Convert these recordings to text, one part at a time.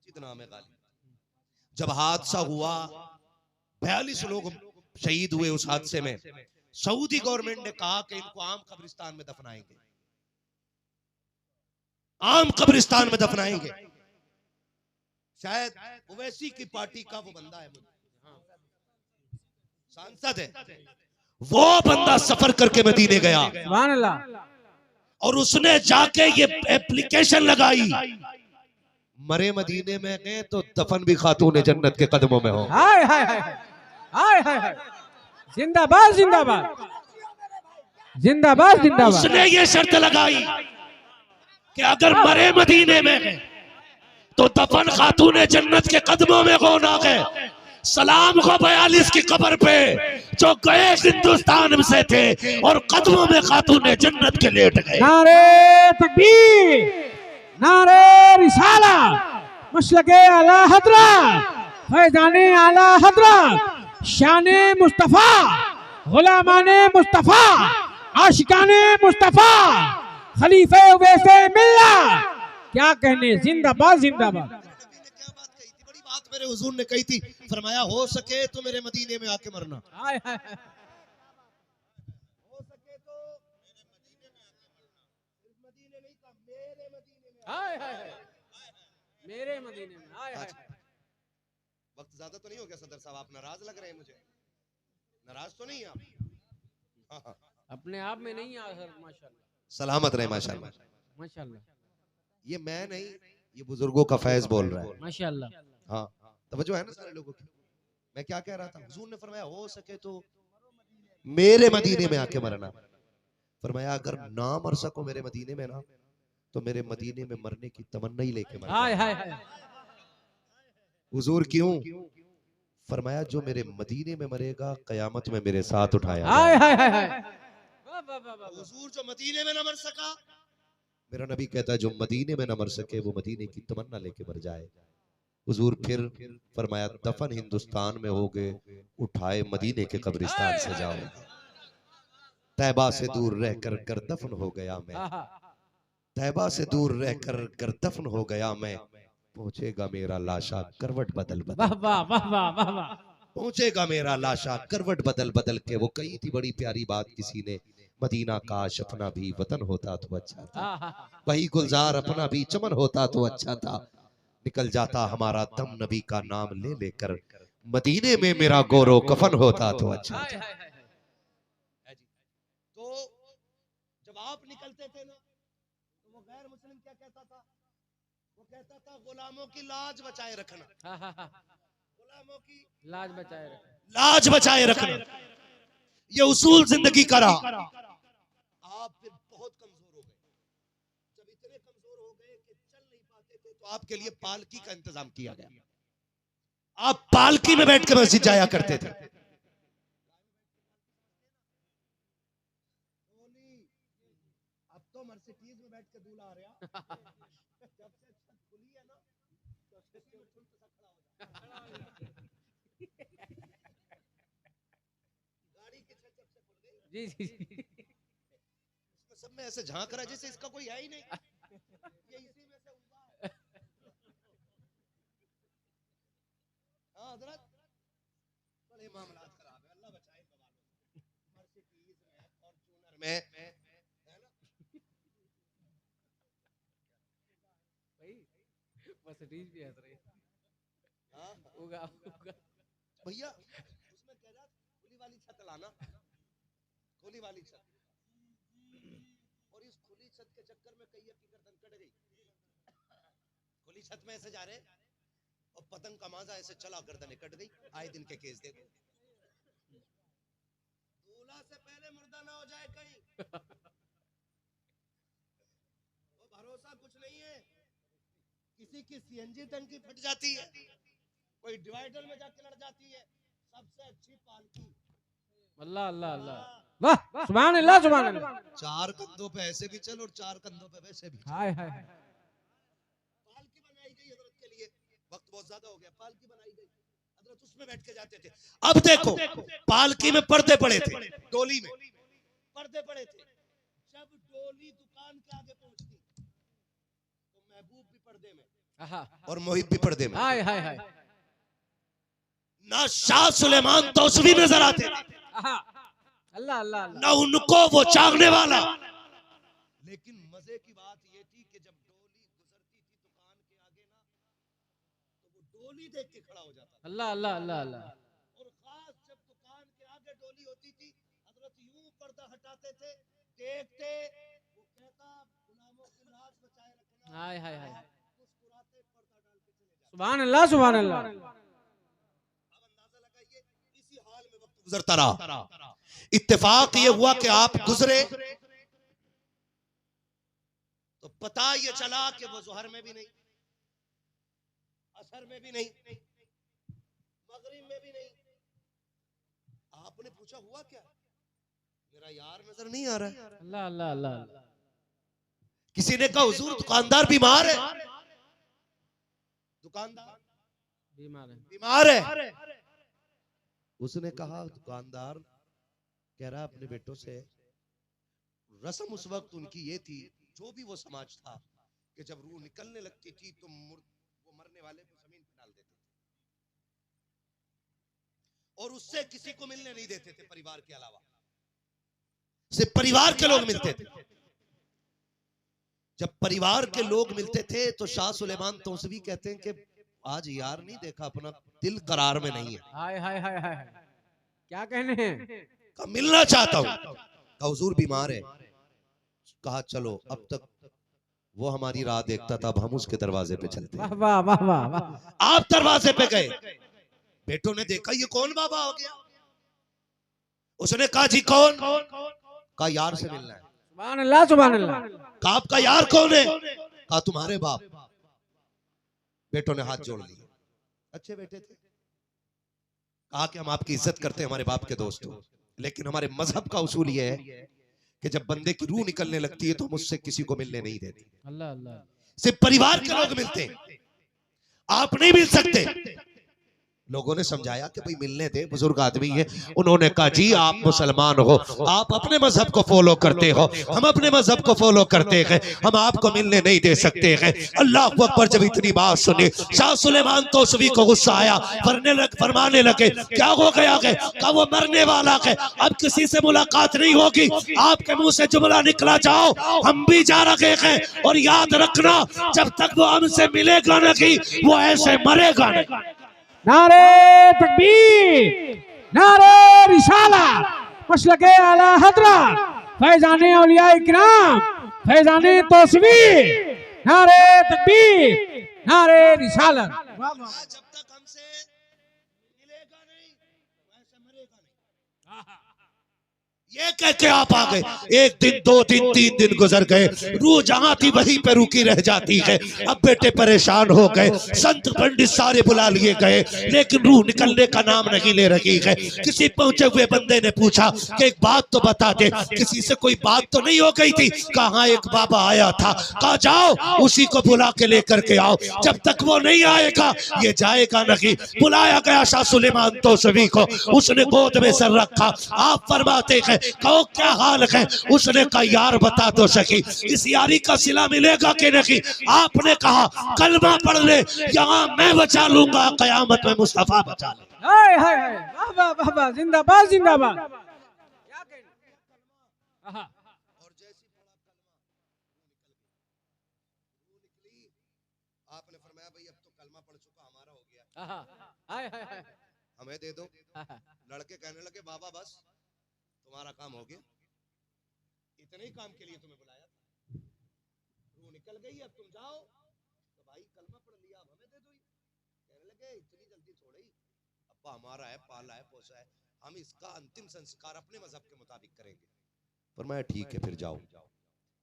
माजिद नाम है गालिब। जब हादसा हुआ 42 लोग शहीद हुए उस हादसे में, सऊदी गवर्नमेंट ने कहा कि इनको आम कब्रिस्तान में दफनाएंगे, आम कब्रिस्तान में दफनाएंगे। शायद ओवैसी की पार्टी का वो बंदा है, सांसद है, वो बंदा सफर करके मदीने गया और उसने जाके ये एप्लीकेशन लगाई, मरे मदीने में गए तो दफन भी खातून जन्नत के कदमों में हो। हाय हाय हाय हाय हाय, जिंदाबाद जिंदाबाद जिंदाबाद जिंदाबाद। उसने ये शर्त लगाई कि अगर मरे मदीने में गए तो दफन खातून जन्नत के कदमों में हो ना गए। सलाम को 42 की कब्र पे जो गए हिंदुस्तान से थे और कदमों में खातून जन्नत के लेट गए। नारे तकबीर, नारे रिसाला, मसलके आला हजरत, फैजाने आला हजरत, शाने मुस्तफा, गुलामाने मुस्तफा, आशिकाने मुस्तफा, खलीफे वैसे मिल्ला, क्या कहने, जिंदाबाद जिंदाबाद। बड़ी बात मेरे हुजूर ने कही थी, फरमाया हो सके तो मेरे मदीने में आके मरना। हाय हाय हाय, हो सके तो मेरे मदीने में आके मरना। इस मदीने नहीं था, मेरे मदीने में। हाय हाय हाय, मेरे मदीने में। हाय हाय, वक्त ज्यादा तो नहीं हो गया सदर साहब, आप नाराज लग रहे हैं मुझे, नाराज तो नहीं आप? हाँ हाँ, अपने आप में नहीं आ सर, माशाल्लाह सलामत रहे माशाल्लाह। माशाल्लाह ये मैं नहीं, ये बुजुर्गों का फैज बोल रहा है। माशाल्लाह। हाँ, तवज्जो है ना सारे लोगों की। मैं क्या कह रहा था, हुजूर ने फरमाया हो सके तो मेरे मदीने में आके मरना। फरमाया अगर ना मर सको मेरे मदीने में ना, तो मेरे मदीने में मरने की तमन्ना ही लेके मरना। हाय हाय हाय, हुजूर क्यों? फरमाया जो मेरे मदीने में मरेगा कयामत में मेरे साथ उठाया हाय जाएगा। हाय हाय हाय, वाह वाह वाह वाह। हुजूर जो मदीने में न मर सका, मेरा नबी कहता है जो मदीने में न मर सके वो मदीने की तमन्ना लेके मर जाए। हुजूर फिर फरमाया दफन हिंदुस्तान में हो गए, उठाए मदीने के कब्रिस्तान से जाओ। तैबा से दूर रहकर कर दफन हो गया मैं, तैबा से दूर रहकर कर दफन हो गया मैं, पहुंचेगा मेरा लाशा करवट बदल वाह बदल, वाह वाह वाह वाह वाह। पहुंचेगा मेरा लाशा करवट बदल बदल के। वो कही थी बड़ी प्यारी बात किसी ने, मदीना काश अपना भी वतन होता तो अच्छा था, वही गुलजार अपना भी चमन होता तो अच्छा था, निकल जाता हमारा दम नबी का नाम ले लेकर, मदीने में मेरा गोरो कफन होता तो अच्छा था। तो जब आप निकलते थे ना, तो वो गैर मुस्लिम क्या कहता था? वो कहता था गुलामों की लाज बचाए रखना, गुलामों की लाज बचाए रखे। लाज बचाए रखना, ये उसूल जिंदगी का रहा। आप फिर बहुत कमजोर हो गए, जब इतने कमजोर हो गए कि चल नहीं पाते थे, तो आपके लिए पालकी का इंतजाम किया गया। आप पालकी में बैठ कर मस्जिद जाया करते थे। अब तो मर्सिडीज में बैठ के दूल्हा आ रहा, जब से छत खुली है ना, तब से ठुल सा खड़ा हो जाता। गाड़ी की छत जब से खुल गई, जी जी जी, सब में ऐसे झांक रहा है जैसे इसका कोई है ही नहीं, ये इसी में से हुआ है। हाँ हजरत, बड़े मामलात खराब है, अल्लाह बचाए इन वालों से। मर्सिडीज में, फॉर्च्यूनर में, है ना? भाई मर्सिडीज भी हंस रही है। हाँ होगा होगा भैया, उसमें कह रहा खुली वाली छत लाना, खुली वाली छत। और इस खुली छत के चक्कर में कई की गर्दन कट गई। खुली छत में ऐसे जा रहे और पतंग का माजा ऐसे चला, गर्दन कट गई। आए दिन के केस देखो, दूल्हा से पहले मुर्दा ना हो जाए कहीं, वो भरोसा कुछ नहीं है। किसी की सीएनजी टंकी फट जाती है, कोई डिवाइडर में जाके लड़ जाती है। सबसे अच्छी पालकी, अल्लाह अल्लाह अल्लाह, वाह सुभान अल्लाह सुभान अल्लाह। चार कंधों पे ऐसे भी चल और चार कंधों पे वैसे भी चल। हाय हाय हाय, पालकी बनाई गई हजरत के लिए, वक्त बहुत ज्यादा हो गया, पालकी बनाई गई, हजरत उसमें बैठ के जाते थे। अब देखो पालकी में पर्दे पड़े थे, डोली में पर्दे पड़े थे। जब डोली दुकान के आगे पहुंचती तो महबूब भी पर्दे में, आहा, और मोहित भी पर्दे में। हाय हाय हाय, ना शाह सुलेमान तौसवी नजर आते थे, आहा, अल्लाह अल्लाह अल्लाह, ना उनको वो चाहने वाला। लेकिन मजे की बात ये थी कि जब डोली गुजरती थी दुकान के आगे ना, तो वो डोली देख के खड़ा हो जाता था। अल्लाह अल्लाह अल्लाह अल्लाह, और खास जब दुकान के आगे डोली होती थी, हजरत यूं पर्दा हटाते थे, देखते, वो कहता गुलामों की लाज बचाए रखना, हाय हाय हाय, मुस्कुराते पर्दा डाल के चले जाते। सुभान अल्लाह सुभान अल्लाह, अब अंदाजा लगाइए, इसी हाल में वक्त गुजरता रहा। इत्तेफाक ये हुआ कि आप गुजरे तो पता ये चला कि वो ज़ोहर में भी नहीं, असर में भी नहीं, मगरिब में भी नहीं। आपने पूछा हुआ क्या? मेरा यार नजर नहीं आ रहा है। अल्लाह अल्लाह अल्लाह, किसी ने कहा हुजूर दुकानदार बीमार है। दुकानदार बीमार है, बीमार है। उसने कहा दुकानदार कह रहा अपने बेटों से, रस्म उस वक्त उनकी ये थी, जो भी वो समाज था, कि जब रूह निकलने लगती थी तो वो मरने वाले को जमीन पर डाल देते थे और उससे किसी को मिलने नहीं देते थे परिवार के अलावा, सिर्फ परिवार के लोग मिलते थे। जब परिवार के लोग मिलते थे तो शाह सुलेमान तौसवी कहते हैं कि आज यार नहीं देखा, अपना दिल करार में नहीं है। हाय हाय हाय हाय, क्या कहने हैं, कहा मिलना चाहता हूं। कहा हुजूर बीमार है। कहा चलो, अब तक वो हमारी राह देखता था, अब हम उसके दरवाजे पे चलते हैं। वाह वाह वाह वाह वाह, आप दरवाजे पे गए, बेटों ने देखा ये कौन बाबा हो गया। उसने कहा जी कौन? कहा यार से मिलना है। सुभान अल्लाह सुभान अल्लाह, कहा आपका यार कौन है? कहा तुम्हारे बाप। बेटों ने हाथ जोड़ लिए, अच्छे बेटे थे। कहा कि हम आपकी इज्जत करते हैं हमारे बाप के दोस्त हो, लेकिन हमारे मजहब का उसूल यह है कि जब बंदे की रूह निकलने लगती है तो हम उससे किसी को मिलने नहीं देते, अल्लाह अल्लाह, सिर्फ परिवार के लोग मिलते हैं, आप नहीं मिल सकते। लोगों ने समझाया कि भाई मिलने दे, बुजुर्ग आदमी है। उन्होंने कहा जी आप मुसलमान हो, आप अपने मजहब को फॉलो करते हो, हम अपने मजहब को फॉलो करते हैं, हम आपको मिलने नहीं दे सकते हैं। अल्लाह अकबर। जब इतनी बात सुनी शाह सुलेमान तौसवी को गुस्सा आया, फरमाने लगे क्या हो गया है? क्या वो मरने वाला है, अब किसी से मुलाकात नहीं होगी, आपके मुंह से जुमला निकला जाओ हम भी जा रहे हैं, और याद रखना जब तक वो हमसे मिलेगा नहीं वो ऐसे मरेगा नहीं। नारे तकबीर, नारे रिसालत, मसलके आला हजरत फैजाने औलिया इकराम, फैजाने तौसवी, नारे तकबीर, नारे रिसालत। जब तक हमसे मिलेगा नहीं वैसे मरेगा नहीं। ये कह के आप आ गए, एक दिन, दो दिन, तीन दिन गुजर गए, रूह जहां थी वहीं पे रुकी रह जाती है। अब बेटे परेशान हो गए, संत पंडित सारे बुला लिए गए, लेकिन रूह निकलने का नाम नहीं ले रही है। किसी पहुंचे हुए बंदे ने पूछा कि एक बात तो बता दे, किसी से कोई बात तो नहीं हो गई थी? कहा एक बाबा आया था। कहा जाओ उसी को बुला के लेकर के आओ, जब तक वो नहीं आएगा ये जाएगा नहीं। बुलाया गया शाह सुलेमान तौसवी को, उसने गोद में सर रखा। आप फरमाते हैं कहो क्या हाल है? उसने कहा यार बता दो सकी, इस यारी का सिला मिलेगा कि नहीं? आपने कहा कलमा पढ़ ले, यहाँ मैं बचा लूंगा, कयामत में मुस्तफा बचा ले। हाय हाय हाय, वाह वाह वाह वाह, जिंदाबाद जिंदाबाद, क्या कहने, आहा, और जैसी पढ़ा कलमा निकली, आपने फरमाया भाई अब तो कलमा पढ़ चुका, हमारा हो गया, आहा, हाय हाय हाय, हमें दे दो। आहा, लड़के कहने लगे बाबा बस तुम्हारा काम हो गया, इतने ही काम के लिए तुम्हें बुलाया था, रूह निकल गई, अब तुम जाओ। तो भाई कलमा पढ़ लिया, अब हमें दे दो। कहने लगे इतनी जल्दी थोड़ी, अब्बा हमारा है, पाला है, पोसा है, हम इसका अंतिम संस्कार अपने मजहब के मुताबिक करेंगे। फरमाया ठीक है फिर जाओ।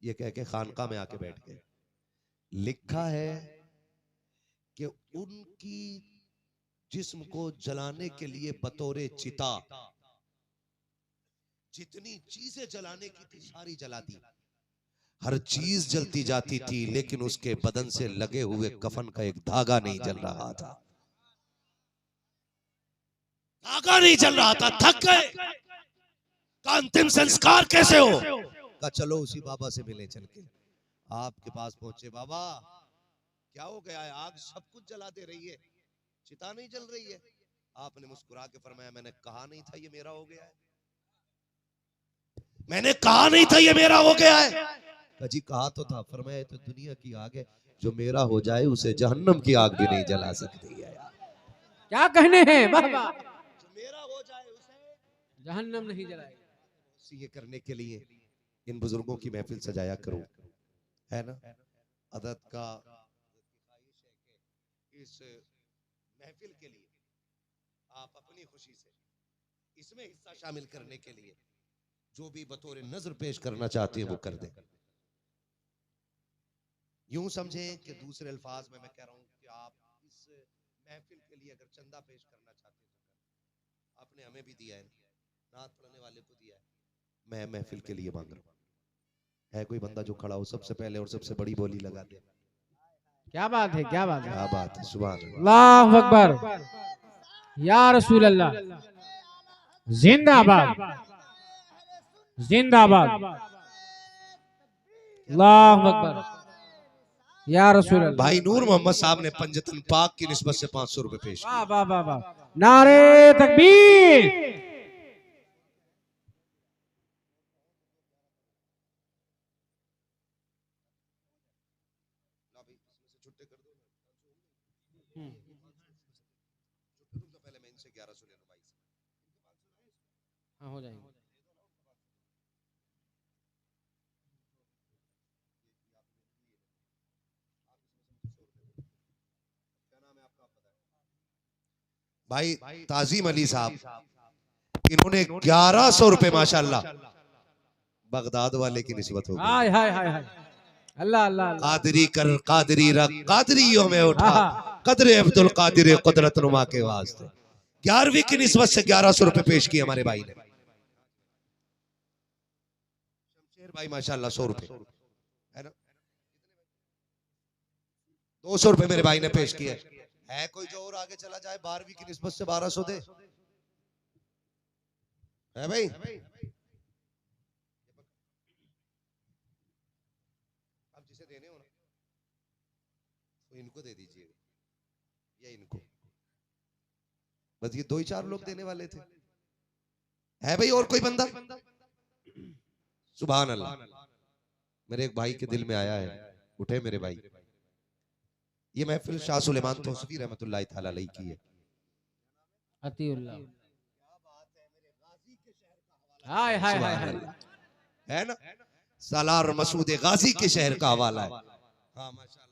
ये कह के खानका में आके बैठ गए। लिखा है कि उनकी जिस्म को जलाने के लिए बतौरे चिता जितनी चीजें जलाने की थी सारी जला दी, हर चीज जलती जाती थी, लेकिन उसके बदन से लगे हुए कफन का एक धागा नहीं जल रहा था। धागा नहीं जल रहा था, थक गए। का अंतिम संस्कार कैसे हो? का चलो उसी बाबा से मिले। चल के आपके पास पहुंचे। बाबा क्या हो गया है, आग सब कुछ जला दे रही है, चिता नहीं जल रही है। आपने मुस्कुरा के फरमाया, मैंने कहा नहीं था ये मेरा हो गया है, मैंने कहा नहीं था ये मेरा हो गया है। जी कहा तो था। फरमाया तो दुनिया की आग है, जो मेरा हो जाए उसे जहन्नम की आग भी नहीं जला सकती है यार। क्या कहने हैं, वाह वाह। जो मेरा हो जाए उसे जहन्नम नहीं जलाएगी। ये करने के लिए इन बुजुर्गों की महफिल सजाया करो, है ना। अदद का इस महफिल के लिए आप अपनी खुशी से इसमें हिस्सा शामिल करने के लिए जो भी बतौर नजर पेश करना चाहते हैं वो कर दें। यूं समझें कि दूसरे अल्फाज में मैं कह रहा हूं कि आप इस महफिल के लिए अगर चंदा पेश करना चाहते हैं तो आपने हमें भी दिया है, नात पढ़ने वाले को दिया है, मैं महफिल के लिए मांग रहा हूं। है कोई बंदा जो खड़ा हो सबसे पहले और सबसे बड़ी बोली लगा दे। क्या बात है, क्या बात है, क्या बात है, सुभान अल्लाह, अल्लाहु अकबर, या रसूल अल्लाह, जिंदाबाद जिंदाबाद, अल्लाहु अकबर, या रसूल अल्लाह। भाई नूर मोहम्मद साहब ने पंजतन पाक की निस्बत से 500 रुपए पेश किए। वाह वाह वाह वाह, नारे तकबीर। पहले मैं इनसे 1100 ले लूं भाई से। हाँ हो जाएंगे। भाई ताजीम अली साहब, इन्होंने 1100 रुपए माशाल्लाह बगदाद वाले की निस्बत हो गई। हाय हाय हाय हाय, अल्लाह अल्लाह अल्लाह। कादरी कर कादरी रख कादरियों में उठा, कदरे अब्दुल कादिर कुदरत नुमा के वास्ते। 11वीं की निस्बत से 1100 रुपए पेश किए हमारे भाई ने। शमशेर भाई माशाल्लाह 100 रुपए है ना, 200 रुपए मेरे भाई ने पेश किए। है कोई जो और आगे चला जाए 12वीं की निस्बत से 1200 दे, है भाई। अब जिसे देने हो ना तो इनको दे दीजिएगा या इनको, बस ये 2 ही 4 लोग देने वाले थे। है भाई और कोई बंदा? सुभान अल्लाह। मेरे एक भाई के दिल में आया है, उठे मेरे भाई। ये महफिल शाह सुलेमान तौसीफी रहमतुल्लाह ताला अलैह की है। अतीउल्लाह, हाय हाय हाय हाय, है ना, सालार मसूद गाजी के शहर का हवाला है। हाँ माशाल्लाह।